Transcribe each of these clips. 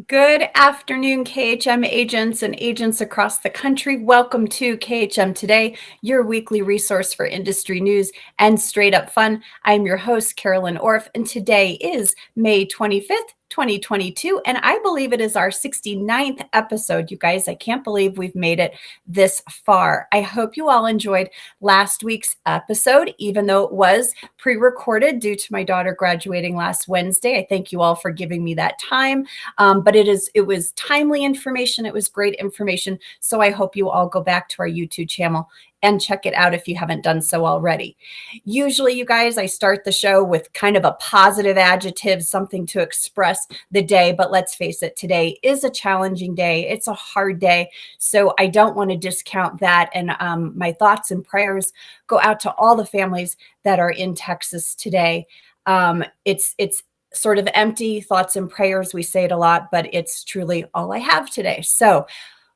Good afternoon, KHM agents and agents across the country. Welcome to KHM Today, your weekly resource for industry news and straight up fun. I'm your host, Carolyn Orff, and today is May 25th, 2022, and I believe it is our 69th episode. You guys, I can't believe we've made it this far. I hope you all enjoyed last week's episode, even though it was pre-recorded due to my daughter graduating last Wednesday. I thank you all for giving me that time. But it was timely information. It was great information. So I hope you all go back to our YouTube channel and check it out if you haven't done so already. Usually, you guys, I start the show with kind of a positive adjective, something to express the day. But let's face it, today is a challenging day. It's a hard day. So I don't want to discount that. And my thoughts and prayers go out to all the families that are in Texas today. It's sort of empty, thoughts and prayers. We say it a lot, but it's truly all I have today. So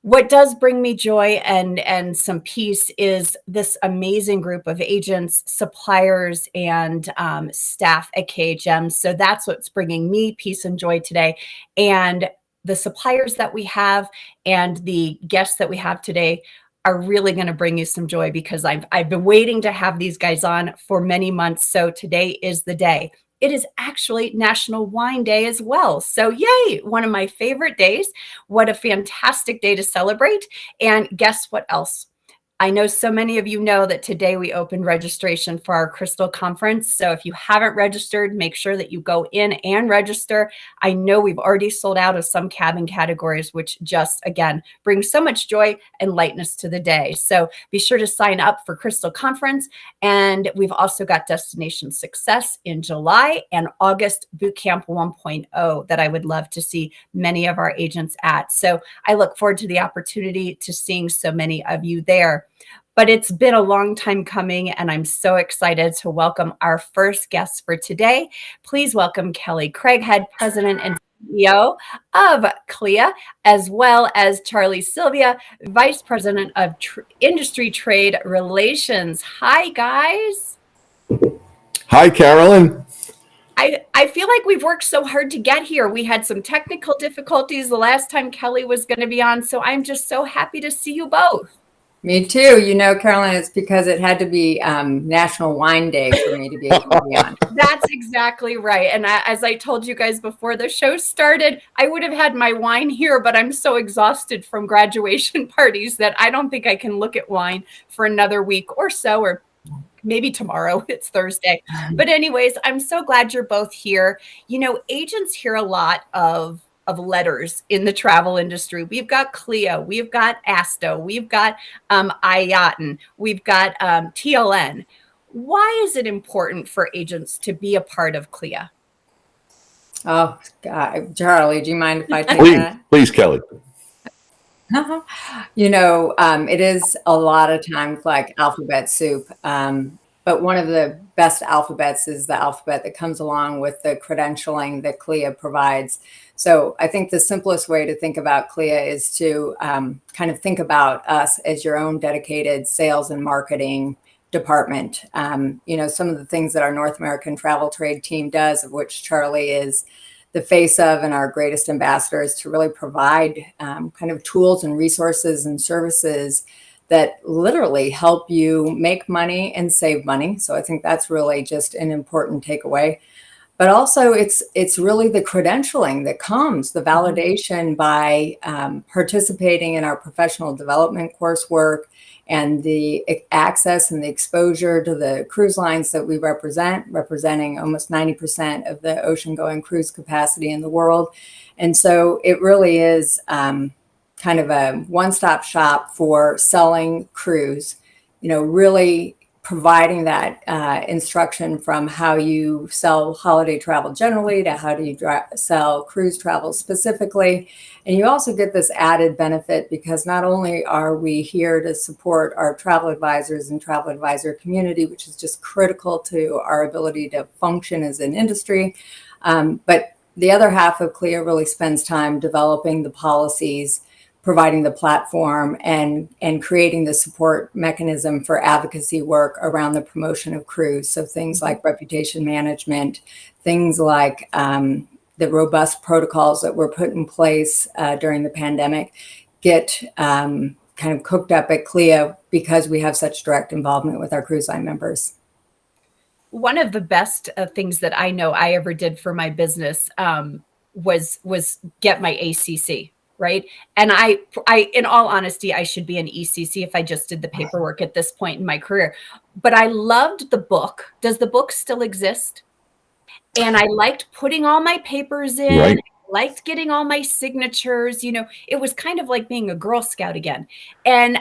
what does bring me joy and some peace is this amazing group of agents, suppliers, and staff at KHM. So that's what's bringing me peace and joy today. And the suppliers that we have and the guests that we have today are really going to bring you some joy because I've been waiting to have these guys on for many months. So today is the day. It is actually National Wine Day as well. So yay, one of my favorite days. What a fantastic day to celebrate. And guess what else? I know so many of you know that today we opened registration for our Crystal Conference. So if you haven't registered, make sure that you go in and register. I know we've already sold out of some cabin categories, which just, again, brings so much joy and lightness to the day. So be sure to sign up for Crystal Conference. And we've also got Destination Success in July and August Bootcamp 1.0 that I would love to see many of our agents at. So I look forward to the opportunity to seeing so many of you there. But it's been a long time coming, and I'm so excited to welcome our first guest for today. Please welcome Kelly Craighead, President and CEO of CLIA, as well as Charlie Sylvia, Vice President of Industry Trade Relations. Hi, guys. Hi, Carolyn. I feel like we've worked so hard to get here. We had some technical difficulties the last time Kelly was going to be on, so I'm just so happy to see you both. Me too. You know, Carolyn, it's because it had to be National Wine Day for me to be able to be on. That's exactly right. And as I told you guys before the show started, I would have had my wine here, but I'm so exhausted from graduation parties that I don't think I can look at wine for another week or so, or maybe tomorrow. It's Thursday. But anyways, I'm so glad you're both here. You know, agents hear a lot of letters in the travel industry. We've got CLIA, we've got ASTO, we've got IATN, we've got TLN. Why is it important for agents to be a part of CLIA? Oh, God. Charlie, do you mind if I take that? Please, Kelly. You know, it is a lot of times like alphabet soup. But one of the best alphabets is the alphabet that comes along with the credentialing that CLIA provides. So I think the simplest way to think about CLIA is to kind of think about us as your own dedicated sales and marketing department. You know, some of the things that our North American travel trade team does, of which Charlie is the face of and our greatest ambassador, is to really provide kind of tools and resources and services that literally help you make money and save money. So I think that's really just an important takeaway. But also it's really the credentialing that comes, the validation by participating in our professional development coursework and the access and the exposure to the cruise lines that we representing almost 90% of the ocean-going cruise capacity in the world. And so it really is kind of a one-stop shop for selling cruise, you know, really providing that instruction from how you sell holiday travel generally to how do you sell cruise travel specifically. And you also get this added benefit because not only are we here to support our travel advisors and travel advisor community, which is just critical to our ability to function as an industry, but the other half of CLIA really spends time developing the policies, providing the platform, and creating the support mechanism for advocacy work around the promotion of cruise. So things like reputation management, things like the robust protocols that were put in place during the pandemic get kind of cooked up at CLIA because we have such direct involvement with our cruise line members. One of the best things that I know I ever did for my business was get my ACC, right? And I, in all honesty, I should be an ECC if I just did the paperwork at this point in my career. But I loved the book. Does the book still exist? And I liked putting all my papers in. Right. Liked getting all my signatures. It was kind of like being a Girl Scout again. And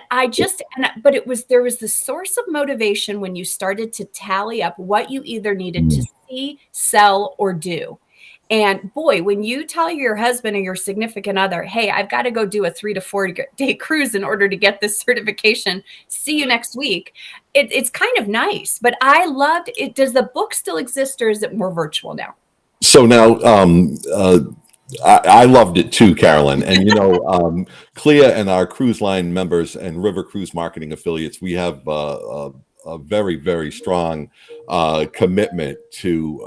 but there was this source of motivation when you started to tally up what you either needed to see, sell, or do. And boy, when you tell your husband or your significant other, hey, I've got to go do a 3 to 4 day cruise in order to get this certification. See you next week. It's kind of nice, but I loved it. Does the book still exist, or is it more virtual now? So now, I loved it too, Carolyn. And, CLIA and our cruise line members and river cruise marketing affiliates, we have a very, very strong commitment to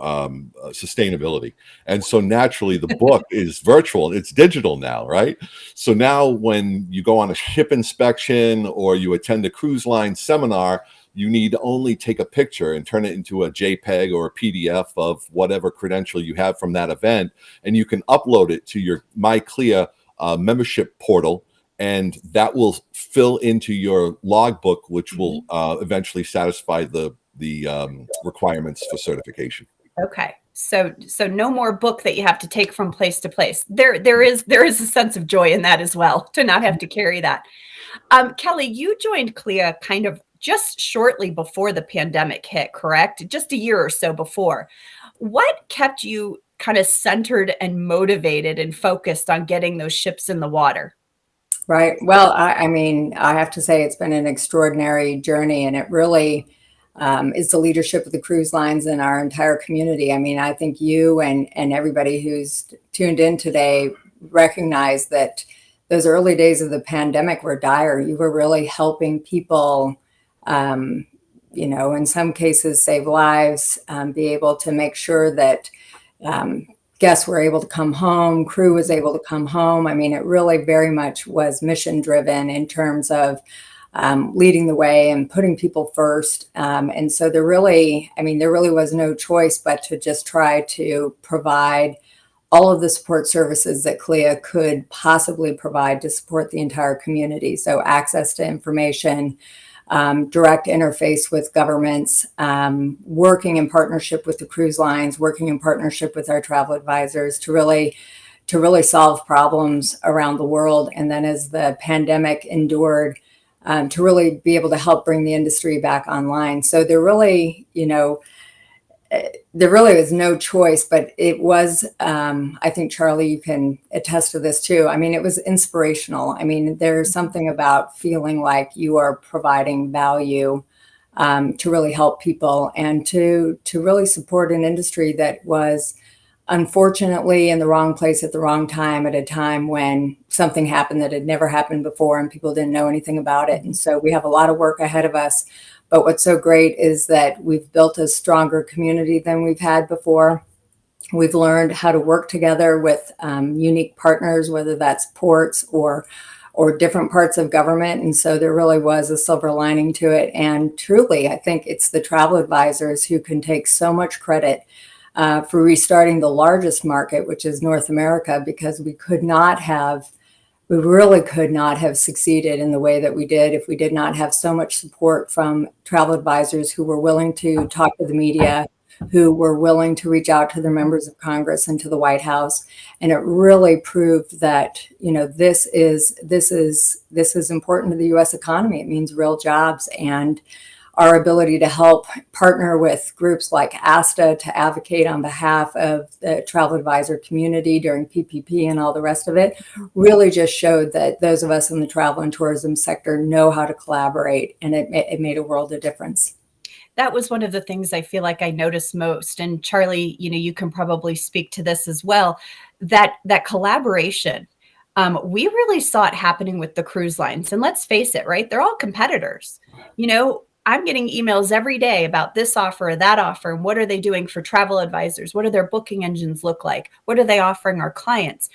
sustainability. And so naturally, the book is virtual. It's digital now, right? So now when you go on a ship inspection or you attend a cruise line seminar, you need only take a picture and turn it into a JPEG or a PDF of whatever credential you have from that event, and you can upload it to your My CLIA membership portal, and that will fill into your logbook, which will eventually satisfy the requirements for certification. Okay. So no more book that you have to take from place to place. There is a sense of joy in that as well, to not have to carry that. Kelly, you joined CLIA kind of just shortly before the pandemic hit, correct? Just a year or so before. What kept you kind of centered and motivated and focused on getting those ships in the water? Right. Well, I mean, I have to say it's been an extraordinary journey, and it really is the leadership of the cruise lines and our entire community. I mean, I think you and everybody who's tuned in today recognize that those early days of the pandemic were dire. You were really helping people, in some cases save lives, be able to make sure that guests were able to come home, crew was able to come home. I mean, it really very much was mission driven in terms of leading the way and putting people first. And so there really was no choice but to just try to provide all of the support services that CLIA could possibly provide to support the entire community. So access to information, direct interface with governments, working in partnership with the cruise lines, working in partnership with our travel advisors to really solve problems around the world. And then as the pandemic endured, to really be able to help bring the industry back online. So there really was no choice, but it was, I think, Charlie, you can attest to this too. I mean, it was inspirational. I mean, there's something about feeling like you are providing value to really help people and to really support an industry that was unfortunately in the wrong place at the wrong time, at a time when something happened that had never happened before and people didn't know anything about it. And so we have a lot of work ahead of us. But what's so great is that we've built a stronger community than we've had before. We've learned how to work together with unique partners, whether that's ports or different parts of government. And so there really was a silver lining to it. And truly, I think it's the travel advisors who can take so much credit for restarting the largest market, which is North America, because we really could not have succeeded in the way that we did if we did not have so much support from travel advisors who were willing to talk to the media, who were willing to reach out to their members of Congress and to the White House. And it really proved that, this is important to the U.S. economy. It means real jobs, and our ability to help partner with groups like ASTA to advocate on behalf of the travel advisor community during PPP and all the rest of it really just showed that those of us in the travel and tourism sector know how to collaborate, and it made a world of difference. That was one of the things I feel like I noticed most. And Charlie, you can probably speak to this as well, that collaboration. We really saw it happening with the cruise lines. And let's face it, right? They're all competitors. I'm getting emails every day about this offer or that offer. And what are they doing for travel advisors? What do their booking engines look like? What are they offering our clients?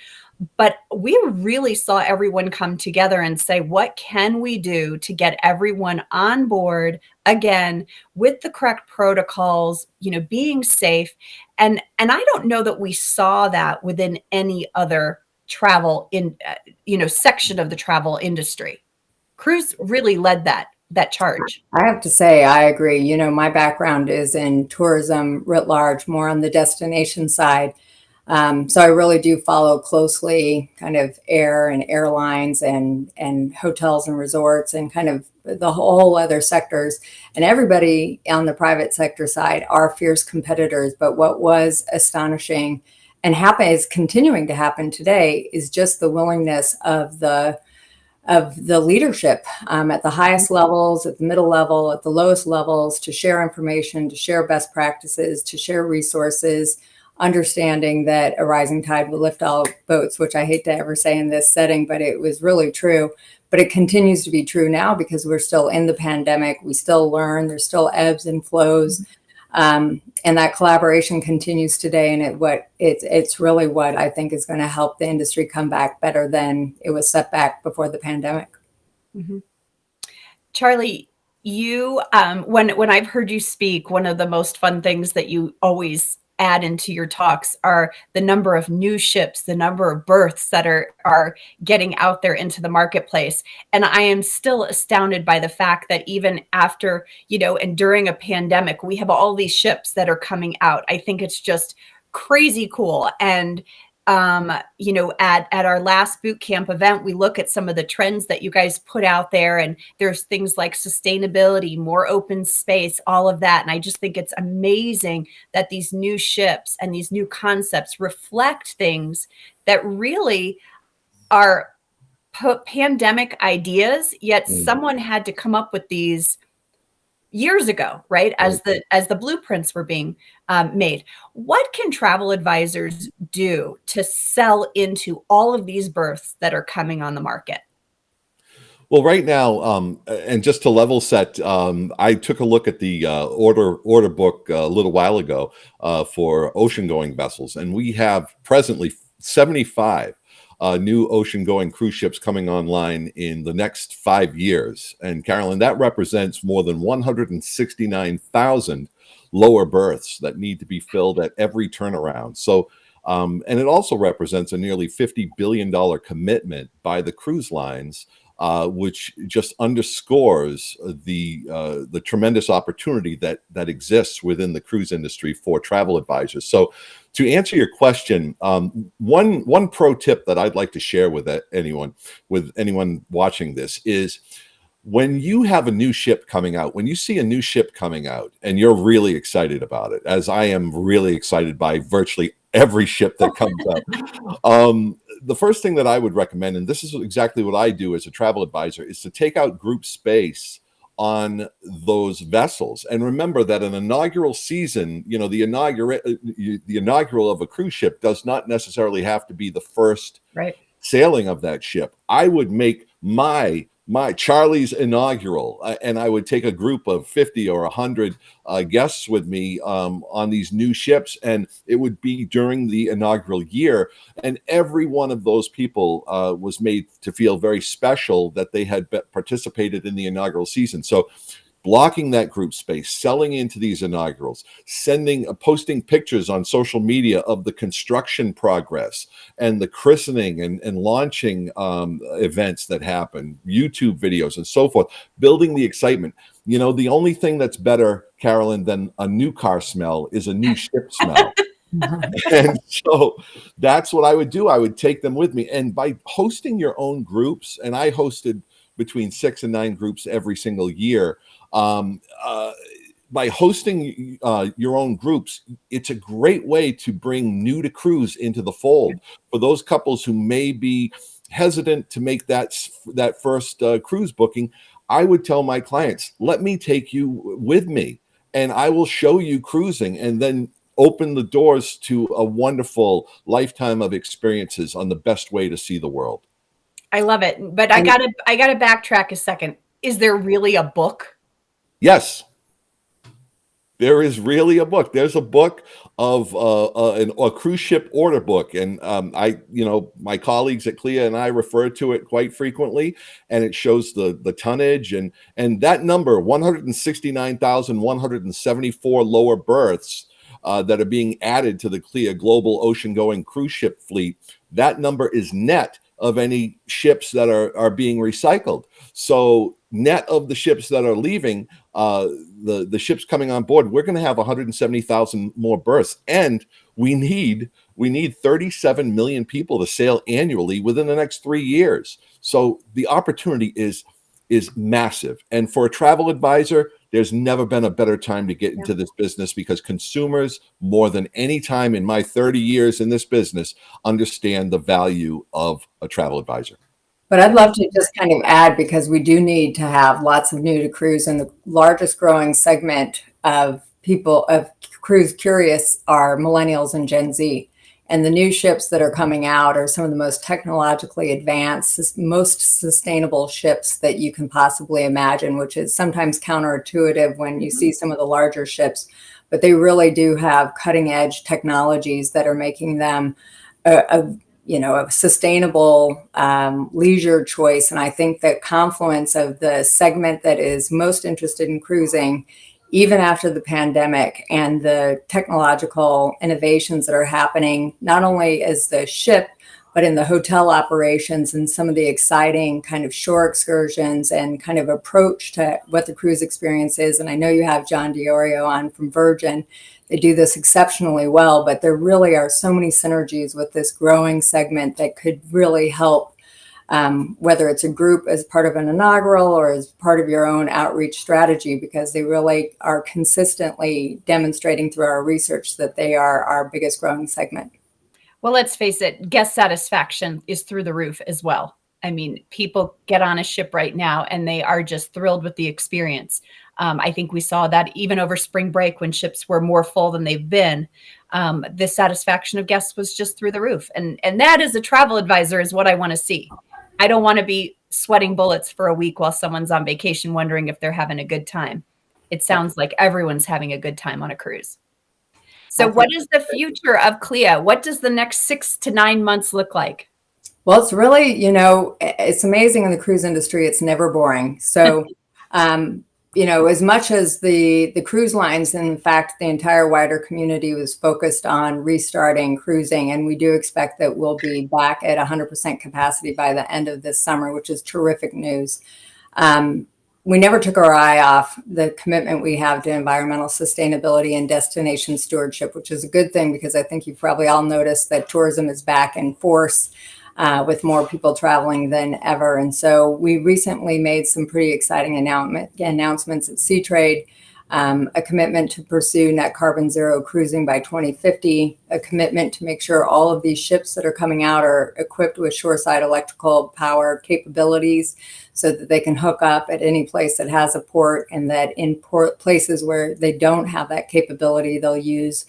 But we really saw everyone come together and say, what can we do to get everyone on board again with the correct protocols, being safe? And I don't know that we saw that within any other travel section of the travel industry. Cruise really led that charge. I have to say, I agree. My background is in tourism writ large, more on the destination side. So I really do follow closely kind of air and airlines and hotels and resorts and kind of the whole other sectors. And everybody on the private sector side are fierce competitors. But what was astonishing and is continuing to happen today is just the willingness of the leadership at the highest levels, at the middle level, at the lowest levels, to share information, to share best practices, to share resources, understanding that a rising tide will lift all boats, which I hate to ever say in this setting, but it was really true. But it continues to be true now because we're still in the pandemic. We still learn. There's still ebbs and flows. And that collaboration continues today. And it's really what I think is going to help the industry come back better than it was set back before the pandemic. Mm-hmm. Charlie, you, when I've heard you speak, one of the most fun things that you always add into your talks are the number of new ships, the number of berths that are getting out there into the marketplace. And I am still astounded by the fact that even after, and during a pandemic, we have all these ships that are coming out. I think it's just crazy cool. And at our last boot camp event, we look at some of the trends that you guys put out there, and there's things like sustainability, more open space, all of that. And I just think it's amazing that these new ships and these new concepts reflect things that really are pandemic ideas, yet someone had to come up with these years ago, right? As the blueprints were being made. What can travel advisors do to sell into all of these berths that are coming on the market? Well, right now, and just to level set, I took a look at the order book a little while ago for ocean-going vessels, and we have presently 75 new ocean-going cruise ships coming online in the next 5 years. And Carolyn, that represents more than 169,000 lower berths that need to be filled at every turnaround. So, and it also represents a nearly $50 billion commitment by the cruise lines, which just underscores the tremendous opportunity that exists within the cruise industry for travel advisors. So, to answer your question, one pro tip that I'd like to share with anyone watching this is, when you have a new ship coming out, when you see a new ship coming out and you're really excited about it, as I am really excited by virtually every ship that comes out, the first thing that I would recommend, and this is exactly what I do as a travel advisor, is to take out group space on those vessels. And remember that an inaugural season, the inaugural of a cruise ship does not necessarily have to be the first sailing of that ship. I would make my Charlie's inaugural, and I would take a group of 50 or 100 guests with me on these new ships, and it would be during the inaugural year. And every one of those people was made to feel very special that they had participated in the inaugural season. So, blocking that group space, selling into these inaugurals, posting pictures on social media of the construction progress and the christening and launching events that happen, YouTube videos and so forth, building the excitement. The only thing that's better, Carolyn, than a new car smell is a new ship smell. And so that's what I would do. I would take them with me. And by hosting your own groups, and I hosted between 6 and 9 groups every single year, by hosting your own groups, it's a great way to bring new to cruise into the fold for those couples who may be hesitant to make that first cruise booking. I would tell my clients, let me take you with me and I will show you cruising, and then open the doors to a wonderful lifetime of experiences on the best way to see the world. I love it. But I gotta backtrack a second. Is there really a book? Yes. There is really a book. There's a book of a cruise ship order book, and my colleagues at CLIA and I refer to it quite frequently, and it shows the tonnage and that number 169,174 lower berths that are being added to the CLIA global ocean-going cruise ship fleet. That number is net of any ships that are being recycled. So net of the ships that are leaving, the ships coming on board, we're going to have 170,000 more berths, and we need 37 million people to sail annually within the next 3 years. So the opportunity is massive. And for a travel advisor, there's never been a better time to get into this business, because consumers, more than any time in my 30 years in this business, understand the value of a travel advisor. But I'd love to just kind of add, because we do need to have lots of new to cruise, and the largest growing segment of people of cruise curious are millennials and Gen Z. And the new ships that are coming out are some of the most technologically advanced, most sustainable ships that you can possibly imagine, which is sometimes counterintuitive when you see some of the larger ships. But they really do have cutting edge technologies that are making them a sustainable leisure choice. And I think that confluence of the segment that is most interested in cruising, even after the pandemic, and the technological innovations that are happening, not only as the ship, but in the hotel operations and some of the exciting kind of shore excursions and kind of approach to what the cruise experience is. And I know you have John Diorio on from Virgin. They do this exceptionally well, but there really are so many synergies with this growing segment that could really help, whether it's a group as part of an inaugural or as part of your own outreach strategy, because they really are consistently demonstrating through our research that they are our biggest growing segment. Well, let's face it, guest satisfaction is through the roof as well. I mean, people get on a ship right now and they are just thrilled with the experience. I think we saw that even over spring break when ships were more full than they've been. The satisfaction of guests was just through the roof. And that, as a travel advisor, is what I want to see. I don't want to be sweating bullets for a week while someone's on vacation wondering if they're having a good time. It sounds like everyone's having a good time on a cruise. So what is the future of CLIA? What does the next 6 to 9 months look like? Well, it's really, it's amazing in the cruise industry. It's never boring. So, as much as the cruise lines, in fact, the entire wider community was focused on restarting cruising. And we do expect that we'll be back at 100% capacity by the end of this summer, which is terrific news. We never took our eye off the commitment we have to environmental sustainability and destination stewardship, which is a good thing, because I think you've probably all noticed that tourism is back in force with more people traveling than ever. And so we recently made some pretty exciting announcements at Seatrade, a commitment to pursue net carbon zero cruising by 2050, a commitment to make sure all of these ships that are coming out are equipped with shoreside electrical power capabilities so that they can hook up at any place that has a port, and that in places where they don't have that capability, they'll use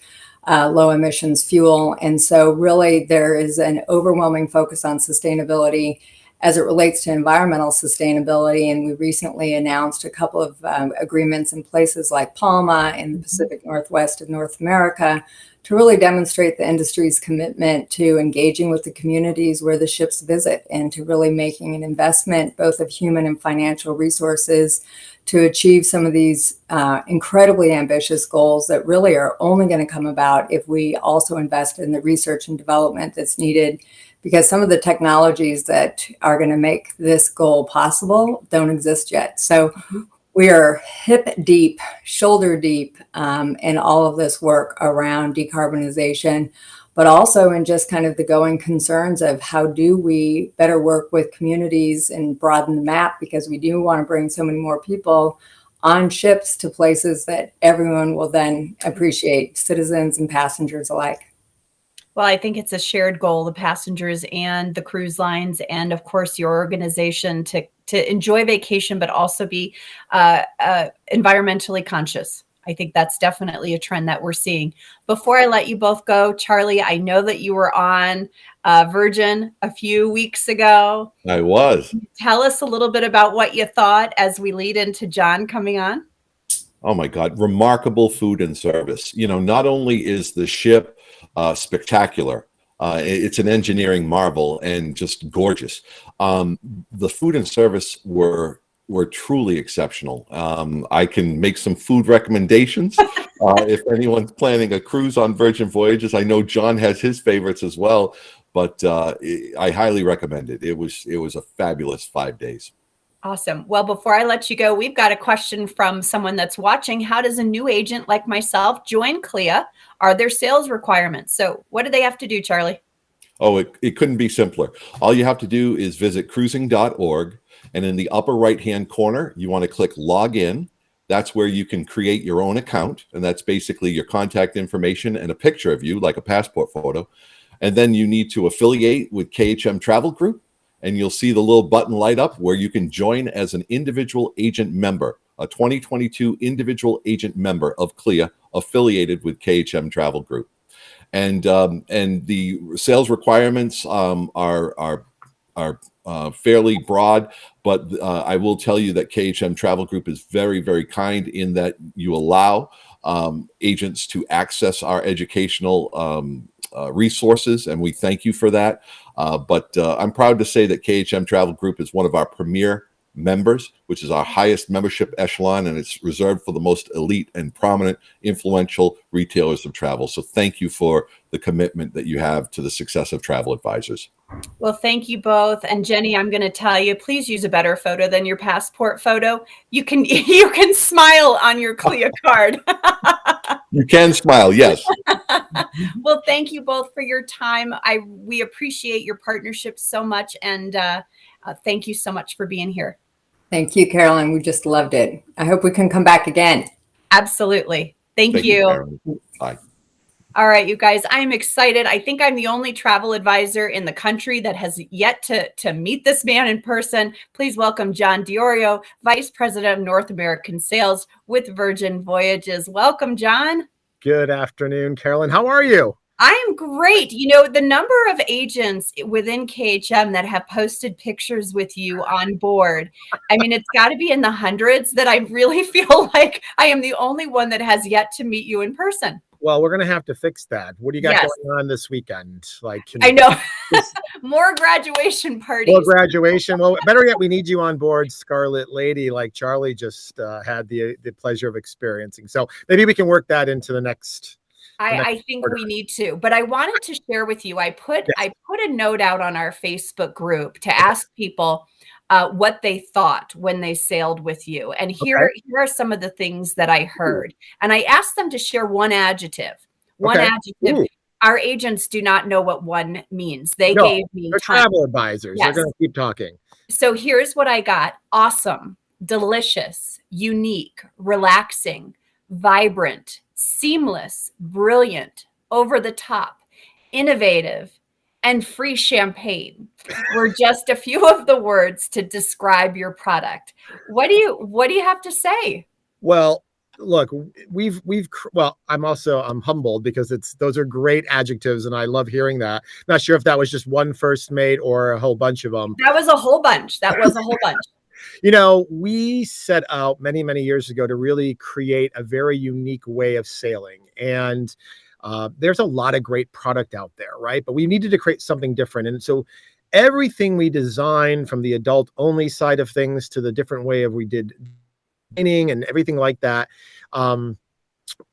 low emissions fuel. And so really there is an overwhelming focus on sustainability as it relates to environmental sustainability. And we recently announced a couple of agreements in places like Palma in the Pacific Northwest of North America to really demonstrate the industry's commitment to engaging with the communities where the ships visit, and to really making an investment both of human and financial resources to achieve some of these incredibly ambitious goals that really are only going to come about if we also invest in the research and development that's needed, because some of the technologies that are going to make this goal possible don't exist yet. So we are hip deep, shoulder deep in all of this work around decarbonization, but also in just kind of the going concerns of how do we better work with communities and broaden the map, because we do want to bring so many more people on ships to places that everyone will then appreciate, citizens and passengers alike. Well, I think it's a shared goal, the passengers and the cruise lines, and of course your organization, to enjoy vacation, but also be environmentally conscious. I think that's definitely a trend that we're seeing. Before I let you both go, Charlie, I know that you were on Virgin a few weeks ago. I was. Tell us a little bit about what you thought as we lead into John coming on. Oh my God, remarkable food and service. Not only is the ship spectacular, it's an engineering marvel and just gorgeous. The food and service were truly exceptional. I can make some food recommendations if anyone's planning a cruise on Virgin Voyages. I know John has his favorites as well, but I highly recommend it. It was a fabulous 5 days. Awesome. Well, before I let you go, we've got a question from someone that's watching. How does a new agent like myself join CLIA? Are there sales requirements? So what do they have to do, Charlie? Oh, it couldn't be simpler. All you have to do is visit cruising.org, and in the upper right-hand corner, you want to click Log In. That's where you can create your own account, and that's basically your contact information and a picture of you, like a passport photo. And then you need to affiliate with KHM Travel Group, and you'll see the little button light up where you can join as an individual agent member, a 2022 individual agent member of CLIA affiliated with KHM Travel Group. And the sales requirements are fairly broad, but I will tell you that KHM Travel Group is very, very kind in that you allow agents to access our educational resources, and we thank you for that. But I'm proud to say that KHM Travel Group is one of our premier members, which is our highest membership echelon, and it's reserved for the most elite and prominent, influential retailers of travel. So thank you for the commitment that you have to the success of travel advisors. Well, thank you both. And Jenny, I'm going to tell you, please use a better photo than your passport photo. You can smile on your CLIA card. You can smile, yes. Well, thank you both for your time. We appreciate your partnership so much, and thank you so much for being here. Thank you, Carolyn. We just loved it. I hope we can come back again. Absolutely. Thank you. Bye. All right, you guys, I'm excited. I think I'm the only travel advisor in the country that has yet to meet this man in person. Please welcome John Diorio, Vice President of North American Sales with Virgin Voyages. Welcome, John. Good afternoon, Carolyn. How are you? I'm great. The number of agents within KHM that have posted pictures with you on board, I mean, it's got to be in the hundreds that I really feel like I am the only one that has yet to meet you in person. Well, we're going to have to fix that. What do you got going on this weekend? I know. More graduation parties. More graduation. Well, better yet, we need you on board Scarlet Lady, like Charlie just had the pleasure of experiencing. So maybe we can work that into the next. I think we need to, but I wanted to share with you. I put a note out on our Facebook group to ask people what they thought when they sailed with you. And here are some of the things that I heard. And I asked them to share one adjective. Adjective. Our agents do not know what one means. They gave me travel advisors. Yes. They're going to keep talking. So here's what I got. Awesome, delicious, unique, relaxing, vibrant, seamless, brilliant, over the top, innovative, and free champagne were just a few of the words to describe your product. What do you have to say? Well, look, I'm humbled because those are great adjectives and I love hearing that. Not sure if that was just one first mate or a whole bunch of them. That was a whole bunch. We set out many, many years ago to really create a very unique way of sailing. And there's a lot of great product out there, right? But we needed to create something different. And so everything we designed, from the adult only side of things to the different way we did training and everything like that,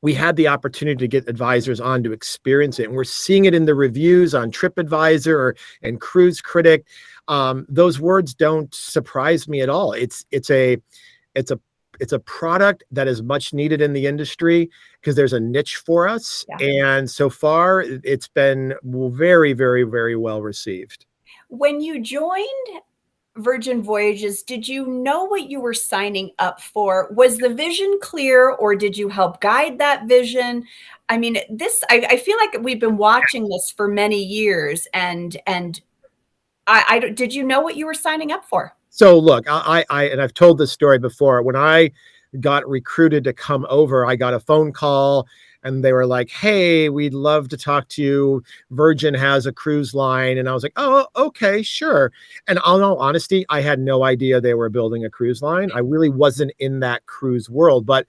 we had the opportunity to get advisors on to experience it. And we're seeing it in the reviews on TripAdvisor and Cruise Critic. Those words don't surprise me at all. It's a product that is much needed in the industry because there's a niche for us. Yeah. And so far it's been very, very, very well received. When you joined Virgin Voyages, did you know what you were signing up for? Was the vision clear, or did you help guide that vision? I mean, I feel like we've been watching this for many years, and I did you know what you were signing up for? So look, I've told this story before. When I got recruited to come over, I got a phone call and they were like, "Hey, we'd love to talk to you. Virgin has a cruise line." And I was like, "Oh, okay, sure." And in all honesty, I had no idea they were building a cruise line. I really wasn't in that cruise world, but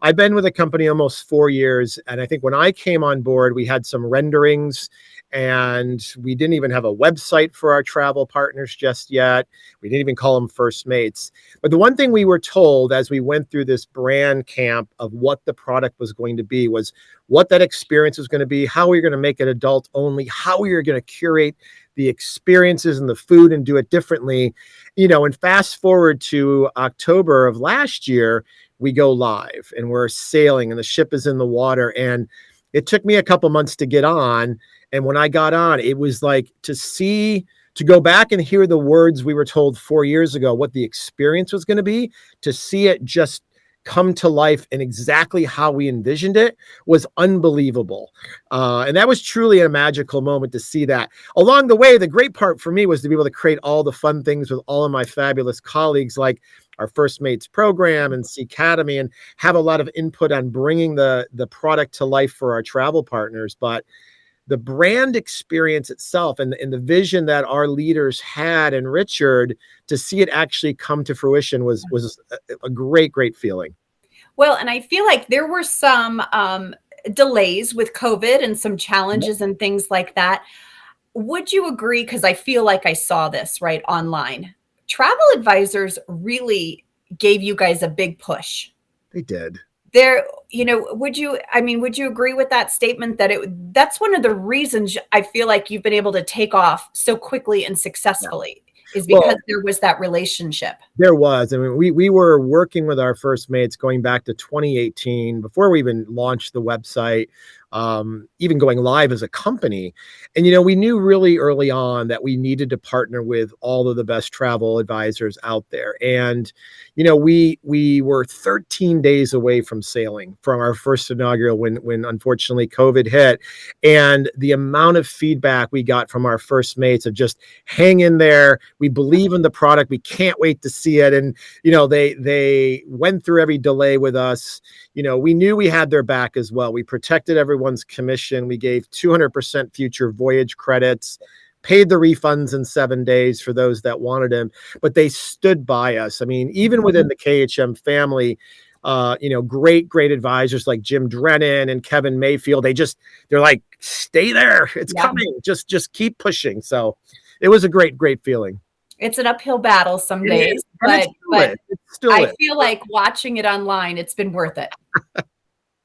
I've been with the company almost 4 years. And I think when I came on board, we had some renderings and we didn't even have a website for our travel partners just yet. We didn't even call them First Mates. But the one thing we were told as we went through this brand camp of what the product was going to be was what that experience was going to be, how we were going to make it adult only, how we were going to curate the experiences and the food and do it differently. And fast forward to October of last year, we go live and we're sailing and the ship is in the water. And it took me a couple months to get on. And when I got on, it was like to go back and hear the words we were told 4 years ago, what the experience was going to be, to see it just come to life and exactly how we envisioned it was unbelievable. And that was truly a magical moment to see that. Along the way, the great part for me was to be able to create all the fun things with all of my fabulous colleagues, like our First Mates program and C Academy, and have a lot of input on bringing the product to life for our travel partners. But the brand experience itself and the vision that our leaders had and Richard, to see it actually come to fruition was a great feeling. Well, and I feel like there were some delays with COVID and some challenges and things like that. Would you agree? Because I feel like I saw this right online. Travel advisors really gave you guys a big push. They did. Would you agree with that statement that that's one of the reasons I feel like you've been able to take off so quickly and successfully is because there was that relationship. There was. I mean, we were working with our First Mates going back to 2018 before we even launched the website, even going live as a company. And, we knew really early on that we needed to partner with all of the best travel advisors out there. And, we were 13 days away from sailing from our first inaugural when unfortunately COVID hit. And the amount of feedback we got from our First Mates of just hang in there. We believe in the product. We can't wait to see it. And, they went through every delay with us. We knew we had their back as well. We protected everyone's commission. We gave 200% future voyage credits, paid the refunds in 7 days for those that wanted them, but they stood by us. I mean, even within the KHM family, great advisors like Jim Drennan and Kevin Mayfield, they're like, stay there. It's coming. Just keep pushing. So it was a great feeling. It's an uphill battle some days, but I feel like watching it online, it's been worth it.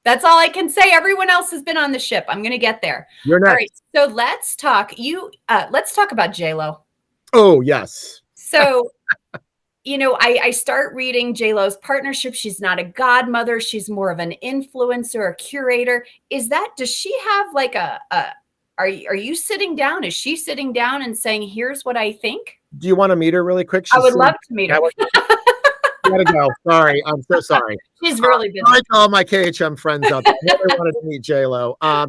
That's all I can say. Everyone else has been on the ship. I'm going to get there. You're next. All right. So let's talk about J-Lo. Oh, yes. So, I start reading J-Lo's partnership. She's not a godmother. She's more of an influencer, a curator. Does she have like are you sitting down? Is she sitting down and saying, here's what I think? Do you want to meet her really quick? I would love to meet her. Gotta go. Sorry. I'm so sorry. She's really busy. I call my KHM friends out there. I wanted to meet J-Lo. I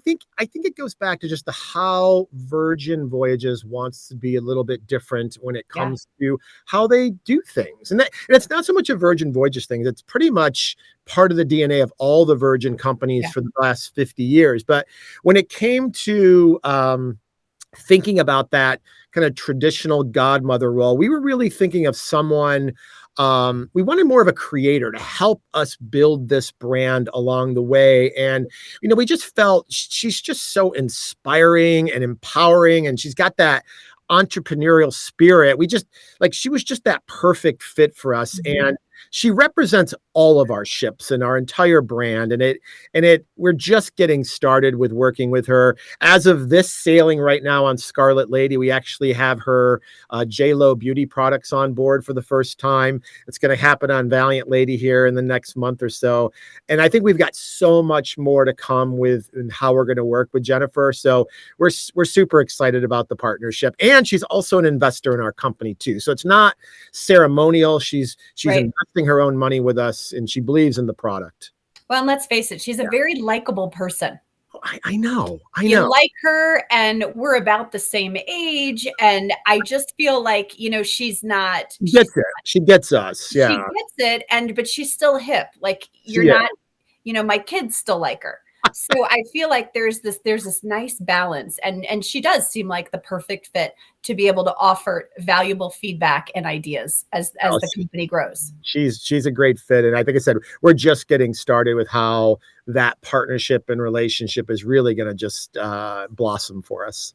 think it goes back to just how Virgin Voyages wants to be a little bit different when it comes to how they do things. And it's not so much a Virgin Voyages thing. It's pretty much part of the DNA of all the Virgin companies for the last 50 years. But when it came to thinking about that kind of traditional godmother role, we were really thinking of someone. We wanted more of a creator to help us build this brand along the way. And, we just felt she's just so inspiring and empowering, and she's got that entrepreneurial spirit. She was just that perfect fit for us. Mm-hmm. And she represents all of our ships and our entire brand. And we're just getting started with working with her. As of this sailing right now on Scarlet Lady, we actually have her J-Lo beauty products on board for the first time. It's going to happen on Valiant Lady here in the next month or so. And I think we've got so much more to come with and how we're going to work with Jennifer. So we're super excited about the partnership. And she's also an investor in our company too. So it's not ceremonial. She's investing her own money with us, and she believes in the product. Well, and let's face it, she's a very likable person. I know. You like her, and we're about the same age, and I just feel like, she's not. She gets us. Yeah. She gets it, but she's still hip. Like you're not, my kids still like her. So I feel like there's this nice balance, and she does seem like the perfect fit to be able to offer valuable feedback and ideas as the company grows. She's a great fit. And I think I said, we're just getting started with how that partnership and relationship is really going to just blossom for us.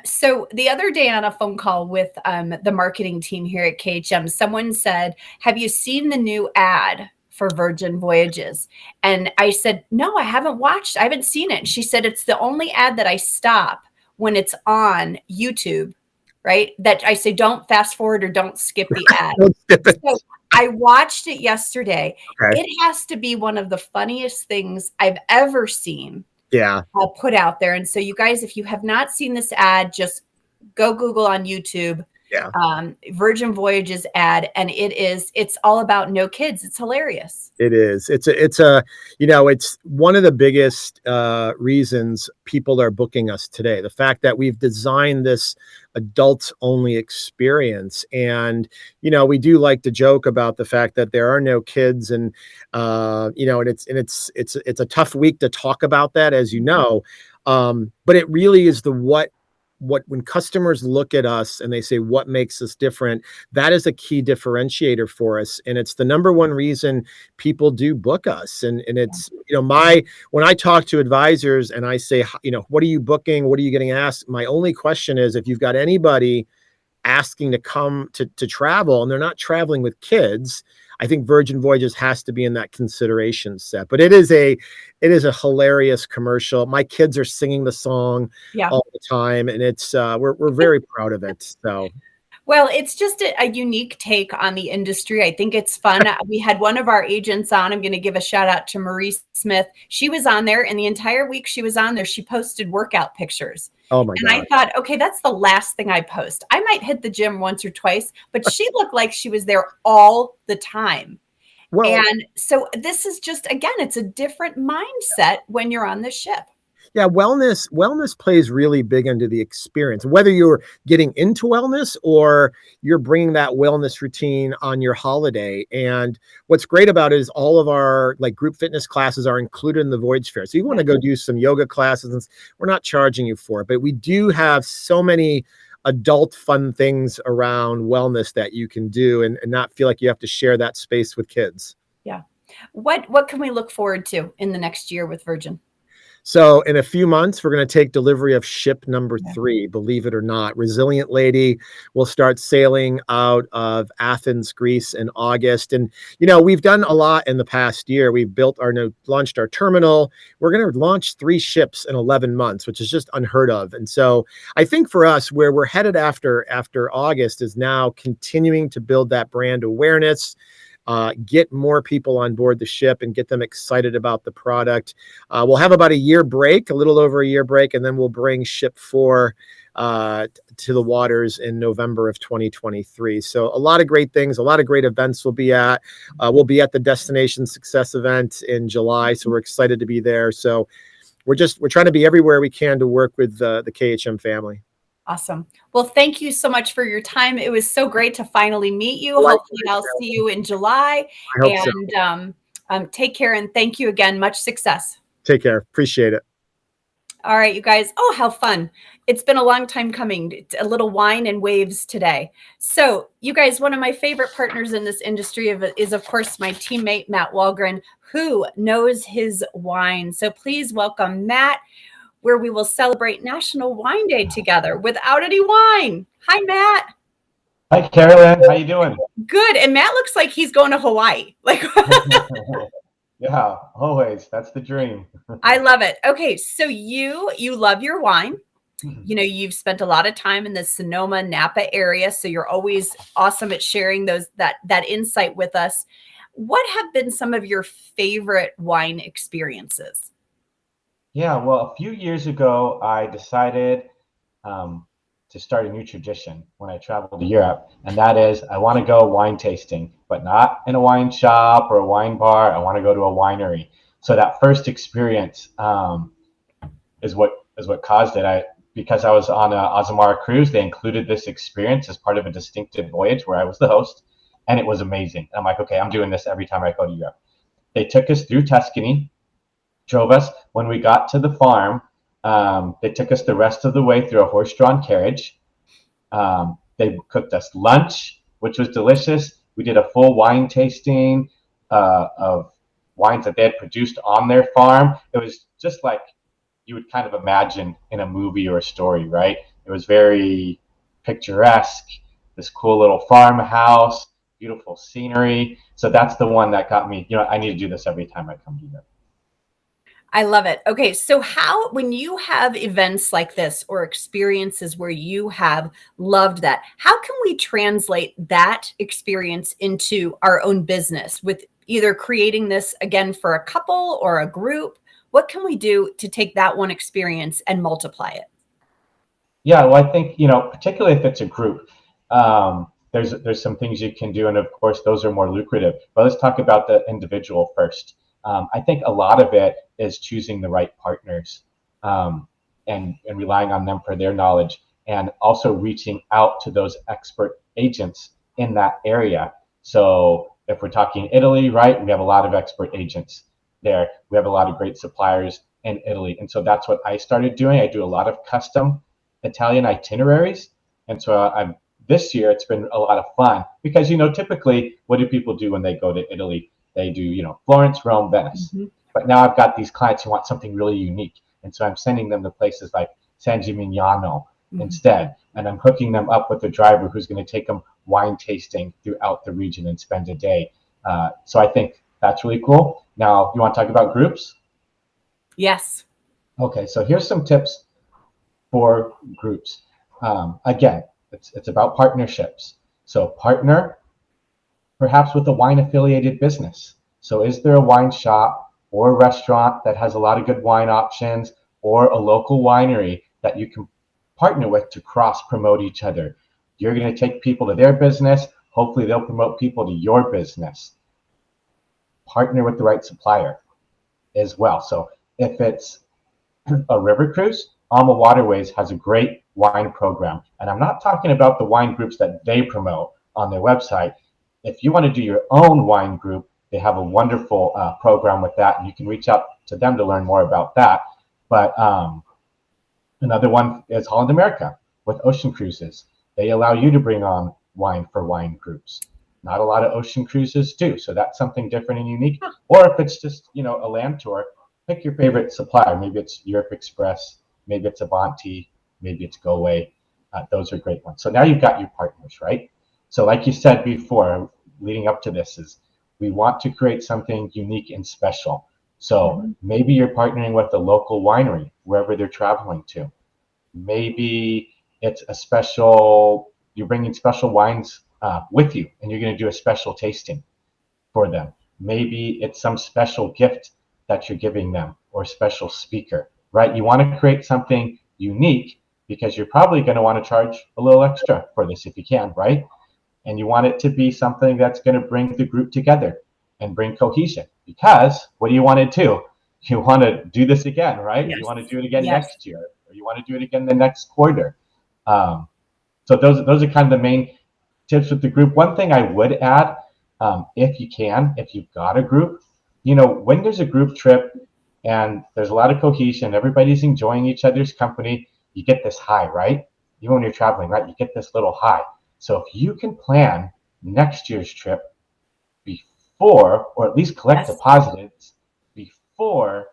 So the other day on a phone call with the marketing team here at KHM, someone said, have you seen the new ad for Virgin Voyages? And I said, no, I haven't seen it. And she said, it's the only ad that I stop when it's on YouTube, right? That I say, don't fast forward or don't skip the ad. So I watched it yesterday. Okay. It has to be one of the funniest things I've ever seen. Yeah. Put out there. And so you guys, if you have not seen this ad, just go Google on YouTube, Virgin Voyages ad. And it's all about no kids. It's hilarious. It is. It's one of the biggest reasons people are booking us today. The fact that we've designed this adults only experience. And, we do like to joke about the fact that there are no kids, and, and it's a tough week to talk about that, as you know. But it really is what when customers look at us and they say, what makes us different, that is a key differentiator for us. And it's the number one reason people do book us. And it's, when I talk to advisors and I say, what are you booking? What are you getting asked? My only question is, if you've got anybody asking to come to travel and they're not traveling with kids, I think Virgin Voyages has to be in that consideration set. But it is a hilarious commercial. My kids are singing the song all the time, and it's we're very proud of it. So. Well, it's just a unique take on the industry. I think it's fun. We had one of our agents on. I'm going to give a shout out to Marie Smith. She was on there, and the entire week she was on there, she posted workout pictures. Oh my God. And I thought, okay, that's the last thing I post. I might hit the gym once or twice, but she looked like she was there all the time. Well, and so this is just, again, it's a different mindset when you're on the ship. Yeah, wellness plays really big into the experience, whether you're getting into wellness or you're bringing that wellness routine on your holiday. And what's great about it is all of our group fitness classes are included in the Voyage Fare. So you want to go do some yoga classes, and we're not charging you for it, but we do have so many adult fun things around wellness that you can do and not feel like you have to share that space with kids. Yeah. What can we look forward to in the next year with Virgin? So in a few months, we're going to take delivery of ship number 3, believe it or not. Resilient Lady will start sailing out of Athens, Greece in August. And, we've done a lot in the past year. We've launched our terminal. We're going to launch 3 ships in 11 months, which is just unheard of. And so I think for us, where we're headed after August is now continuing to build that brand awareness, get more people on board the ship and get them excited about the product. We'll have about a little over a year break, and then we'll bring ship 4 to the waters in November of 2023. So a lot of great things, a lot of great events we'll be at. We'll be at the Destination Success event in July, so we're excited to be there. So we're trying to be everywhere we can to work with the KHM family. Awesome. Well, thank you so much for your time. It was so great to finally meet you. Hopefully I'll see you in July. I hope so. Take care, and thank you again. Much success. Take care. Appreciate it. All right, you guys. Oh, how fun. It's been a long time coming. A little wine and waves today. So you guys, one of my favorite partners in this industry is, of course, my teammate, Matt Wahlgren, who knows his wine. So please welcome Matt, where we will celebrate National Wine Day together without any wine. Hi, Matt. Hi, Carolyn. How you doing? Good. And Matt looks like he's going to Hawaii. Yeah, always. That's the dream. I love it. Okay, so you love your wine. You've spent a lot of time in the Sonoma, Napa area, so you're always awesome at sharing that insight with us. What have been some of your favorite wine experiences? Yeah, well, a few years ago, I decided to start a new tradition when I traveled to Europe, and that is I want to go wine tasting, but not in a wine shop or a wine bar. I want to go to a winery. So that first experience is what caused it. Because I was on a Azamara cruise, they included this experience as part of a distinctive voyage where I was the host, and it was amazing. I'm like, okay, I'm doing this every time I go to Europe. They took us through Tuscany. drove us. When we got to the farm, they took us the rest of the way through a horse-drawn carriage. They cooked us lunch, which was delicious. We did a full wine tasting of wines that they had produced on their farm. It was just like you would kind of imagine in a movie or a story, right? It was very picturesque, this cool little farmhouse, beautiful scenery. So that's the one that got me, I need to do this every time I come to Europe. I love it. Okay, so when you have events like this or experiences where you have loved that, how can we translate that experience into our own business with either creating this again for a couple or a group? What can we do to take that one experience and multiply it? Yeah, well, I think, particularly if it's a group, there's some things you can do. And of course, those are more lucrative. But let's talk about the individual first. I think a lot of it is choosing the right partners and relying on them for their knowledge, and also reaching out to those expert agents in that area. So if we're talking Italy, right, we have a lot of expert agents there. We have a lot of great suppliers in Italy. And so that's what I started doing. I do a lot of custom Italian itineraries. And so this year it's been a lot of fun because, typically what do people do when they go to Italy? They do, Florence, Rome, Venice. Mm-hmm. But now I've got these clients who want something really unique. And so I'm sending them to places like San Gimignano instead. And I'm hooking them up with a driver who's going to take them wine tasting throughout the region and spend a day. So I think that's really cool. Now, you want to talk about groups? Yes. Okay, so here's some tips for groups. Again, it's about partnerships. So partner perhaps with a wine affiliated business. So is there a wine shop or a restaurant that has a lot of good wine options, or a local winery that you can partner with to cross promote each other? You're going to take people to their business. Hopefully they'll promote people to your business. Partner with the right supplier as well. So if it's a river cruise, Alma Waterways has a great wine program. And I'm not talking about the wine groups that they promote on their website. If you want to do your own wine group, they have a wonderful program with that, and you can reach out to them to learn more about that. But another one is Holland America with ocean cruises. They allow you to bring on wine for wine groups. Not a lot of ocean cruises do, so that's something different and unique. Or if it's just a land tour, pick your favorite supplier. Maybe it's Europe Express, maybe it's Avanti, maybe it's Go Away. Those are great ones. So now you've got your partners, right? So like you said before, leading up to this, is we want to create something unique and special. So maybe you're partnering with a local winery wherever they're traveling to. Maybe it's you're bringing special wines with you, and you're going to do a special tasting for them. Maybe it's some special gift that you're giving them, or special speaker, right? You want to create something unique because you're probably going to want to charge a little extra for this if you can, right? And you want it to be something that's going to bring the group together and bring cohesion. Because what do you want to do? You want to do this again, right? Yes. You want to do it again next year, or you want to do it again the next quarter. So those are kind of the main tips with the group. One thing I would add, if you've got a group, when there's a group trip and there's a lot of cohesion, everybody's enjoying each other's company, you get this high, right? Even when you're traveling, right? You get this little high. So if you can plan next year's trip before, or at least collect deposits before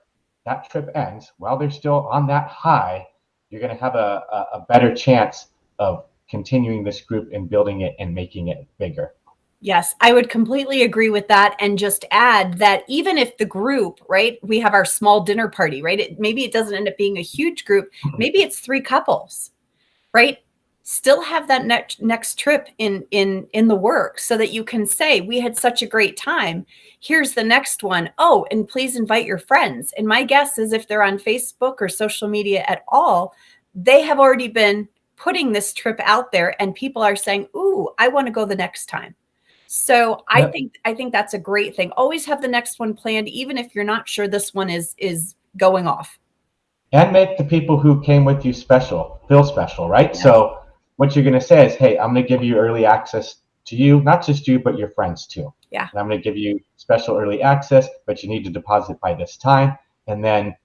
that trip ends, while they're still on that high, you're going to have a better chance of continuing this group and building it and making it bigger. Yes, I would completely agree with that. And just add that even if the group, right, we have our small dinner party, right? Maybe it doesn't end up being a huge group. Maybe it's 3 couples, right? Still have that next trip in the works, so that you can say, we had such a great time. Here's the next one. Oh, and please invite your friends. And my guess is if they're on Facebook or social media at all, they have already been putting this trip out there, and people are saying, ooh, I want to go the next time. So I think that's a great thing. Always have the next one planned, even if you're not sure this one is going off. And make the people who came with you feel special, right? Yeah. So what you're going to say is, hey, I'm going to give you early access to you, not just you, but your friends too. Yeah. And I'm going to give you special early access, but you need to deposit by this time. And then,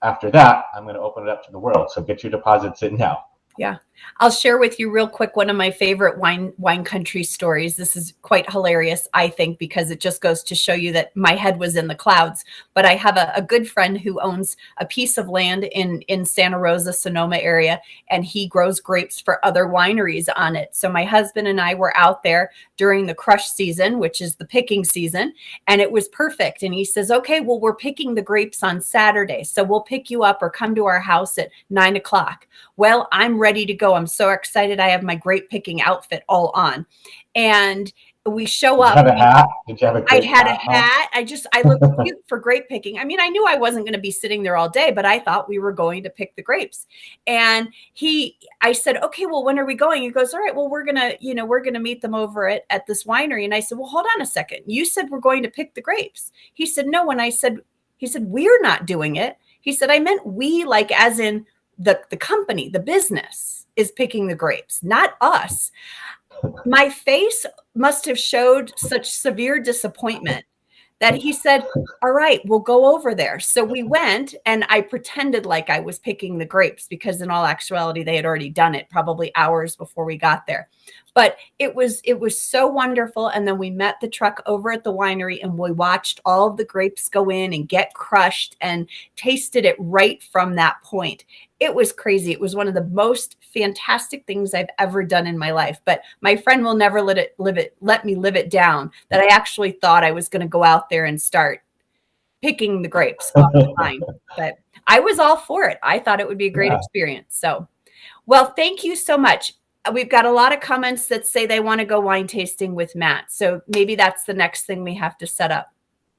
after that, I'm going to open it up to the world. So get your deposits in now. Yeah. I'll share with you real quick one of my favorite wine country stories. This is quite hilarious, I think, because it just goes to show you that my head was in the clouds. But I have a good friend who owns a piece of land in Santa Rosa, Sonoma area, and he grows grapes for other wineries on it. So my husband and I were out there during the crush season, which is the picking season, and it was perfect. And he says, okay, well, we're picking the grapes on Saturday, so we'll pick you up or come to our house at 9 o'clock. Well, I'm ready to go. I'm so excited. I have my grape picking outfit all on. And we show up. Did you have a hat? Did you have a grape I had a hat? I looked cute for grape picking. I mean, I knew I wasn't going to be sitting there all day, but I thought we were going to pick the grapes. And I said, okay, well, when are we going? He goes, all right, well, we're going to meet them over at this winery. And I said, well, hold on a second. You said we're going to pick the grapes. He said, no. And he said, we're not doing it. He said, I meant we, like as in the company, the business is picking the grapes, not us. My face must have showed such severe disappointment that he said, all right, we'll go over there. So we went, and I pretended like I was picking the grapes because in all actuality, they had already done it probably hours before we got there. But it was so wonderful. And then we met the truck over at the winery, and we watched all of the grapes go in and get crushed and tasted it right from that point. It was crazy. It was one of the most fantastic things I've ever done in my life. But my friend will never let me live it down that I actually thought I was going to go out there and start picking the grapes off the vine. But I was all for it. I thought it would be a great experience. So, well, thank you so much. We've got a lot of comments that say they want to go wine tasting with Matt. So maybe that's the next thing we have to set up.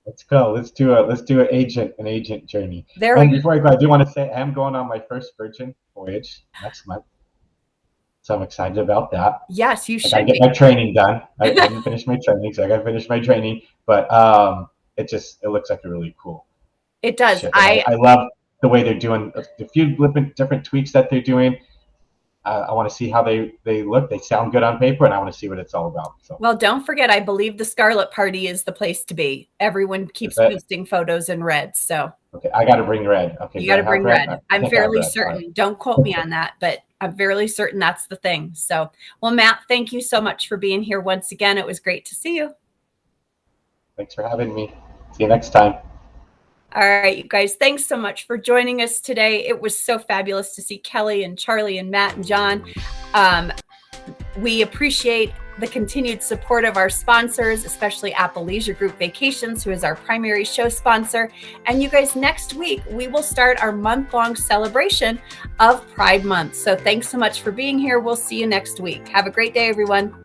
Let's go. Let's do an agent journey. There And we go. before I go, I do want to say I'm going on my first Virgin voyage next month, so I'm excited about that. Yes, you I should gotta get be. my training done. I haven't finished my training, so I gotta finish my training. But it looks like a really cool It does. ship. And I love the way they're doing the few different tweaks that they're doing. I want to see how they look. They sound good on paper, and I want to see what it's all about. So. Well, don't forget, I believe the Scarlet Party is the place to be. Everyone keeps posting photos in red. So okay, I got to bring red. Okay, you got to bring red. I'm fairly certain. Right. Don't quote me on that, but I'm fairly certain that's the thing. So, well, Matt, thank you so much for being here once again. It was great to see you. Thanks for having me. See you next time. All right, you guys, thanks so much for joining us today. It was so fabulous to see Kelly and Charlie and Matt and John. We appreciate the continued support of our sponsors, especially Apple Leisure Group Vacations, who is our primary show sponsor. And you guys, next week, we will start our month-long celebration of Pride Month. So thanks so much for being here. We'll see you next week. Have a great day, everyone.